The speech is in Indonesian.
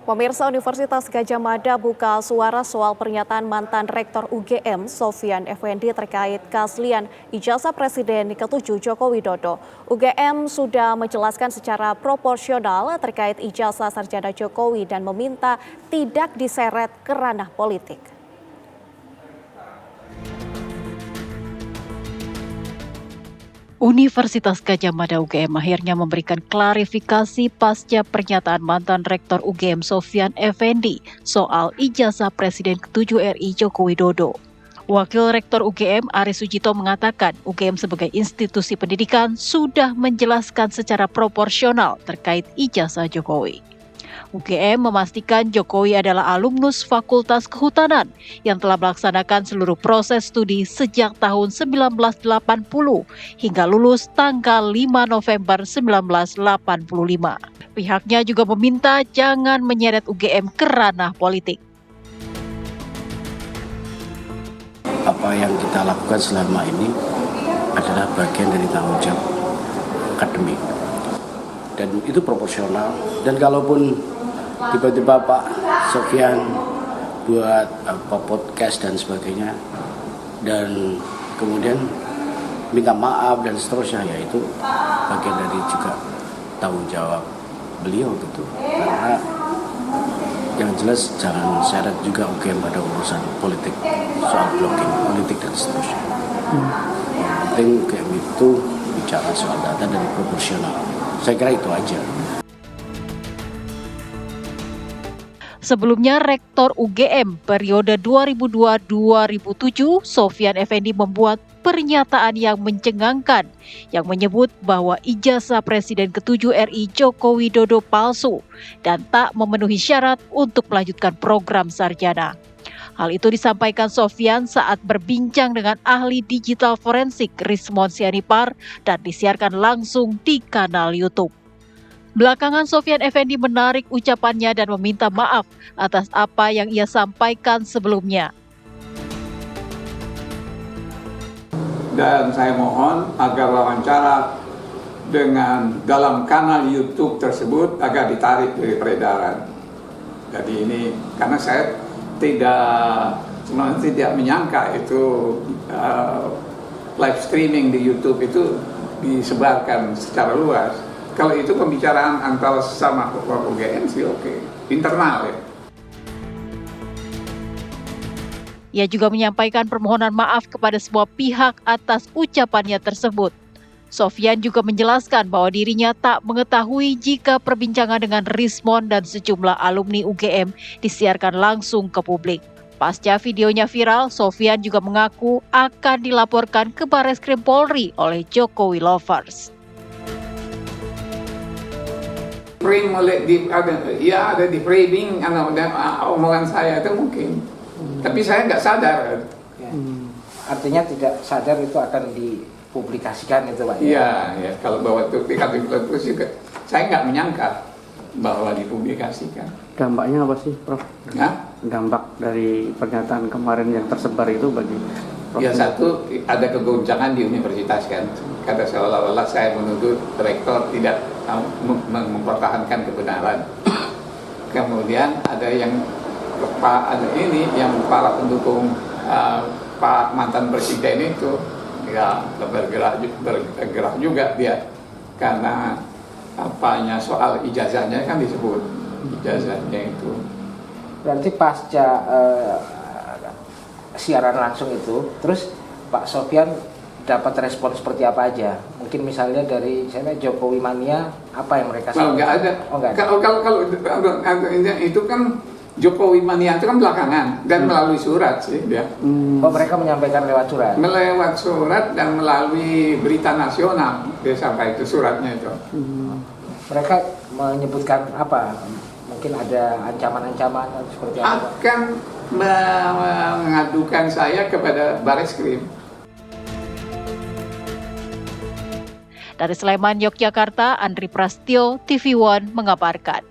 Pemirsa, Universitas Gadjah Mada buka suara soal pernyataan mantan Rektor UGM Sofyan Effendi terkait keaslian ijazah Presiden ke-7 Joko Widodo. UGM sudah menjelaskan secara proporsional terkait ijazah sarjana Jokowi dan meminta tidak diseret ke ranah politik. Universitas Gadjah Mada UGM akhirnya memberikan klarifikasi pasca pernyataan mantan Rektor UGM Sofyan Effendi soal ijazah Presiden ke-7 RI Joko Widodo. Wakil Rektor UGM Aris Sujito mengatakan UGM sebagai institusi pendidikan sudah menjelaskan secara proporsional terkait ijazah Jokowi. UGM memastikan Jokowi adalah alumnus Fakultas Kehutanan yang telah melaksanakan seluruh proses studi sejak tahun 1980 hingga lulus tanggal 5 November 1985. Pihaknya juga meminta jangan menyeret UGM ke ranah politik. Apa yang kita lakukan selama ini adalah bagian dari tanggung jawab akademik. Dan itu proporsional. Dan kalaupun tiba-tiba Pak Sofyan buat podcast dan sebagainya dan kemudian minta maaf dan seterusnya, ya itu bagian dari juga tanggung jawab beliau gitu. Karena yang jelas jangan seret juga UGM pada urusan politik, soal blocking politik dan seterusnya. Yang penting UGM itu bicara soal data dan proporsional. Saya kira itu aja. Sebelumnya, Rektor UGM periode 2002-2007, Sofyan Effendi membuat pernyataan yang mencengangkan yang menyebut bahwa ijazah Presiden ke-7 RI Joko Widodo palsu dan tak memenuhi syarat untuk melanjutkan program sarjana. Hal itu disampaikan Sofyan saat berbincang dengan ahli digital forensik Rismon Sianipar dan disiarkan langsung di kanal YouTube. Belakangan Sofyan Effendi menarik ucapannya dan meminta maaf atas apa yang ia sampaikan sebelumnya. Dan saya mohon agar wawancara dengan dalam kanal YouTube tersebut agar ditarik dari peredaran. Jadi ini karena saya tidak menyangka itu live streaming di YouTube itu disebarkan secara luas. Kalau itu pembicaraan antara sesama UGM sih oke, internal ya. Ia juga menyampaikan permohonan maaf kepada semua pihak atas ucapannya tersebut. Sofyan juga menjelaskan bahwa dirinya tak mengetahui jika perbincangan dengan Rismon dan sejumlah alumni UGM disiarkan langsung ke publik. Pasca videonya viral, Sofyan juga mengaku akan dilaporkan ke Barreskrim Polri oleh Jokowi Lovers. Frame oleh ada di framing omongan saya itu mungkin, tapi saya nggak sadar. Artinya tidak sadar itu akan dipublikasikan itu Pak? Iya, ya. Kalau bahwa itu dipublikasi juga, saya nggak menyangka bahwa dipublikasikan. Dampaknya apa sih, Prof? Nah? Dampak dari pernyataan kemarin yang tersebar itu bagi Prof? Ya satu, ada kegoncangan di universitas kan. Kata seolah-olah saya menuduh rektor tidak mempertahankan kebenaran. Kemudian ada yang para pendukung Pak mantan presiden itu ya bergerak juga dia karena apanya soal ijazahnya kan disebut ijazahnya itu. Berarti pasca siaran langsung itu, terus Pak Sofyan dapat respon seperti apa aja? Mungkin misalnya dari Jokowi mania, apa yang mereka sampaikan? Nggak ada. Oh, nggak ada. Kalau itu kan Jokowi mania itu kan belakangan dan melalui surat sih dia. Oh, mereka menyampaikan lewat surat? Melewat surat dan melalui berita nasional dia sampai itu suratnya itu. Mereka menyebutkan apa? Mungkin ada ancaman-ancaman seperti apa? Akan mengadukan saya kepada Barreskrim. Dari Sleman, Yogyakarta, Andri Prastyo, TV One mengabarkan.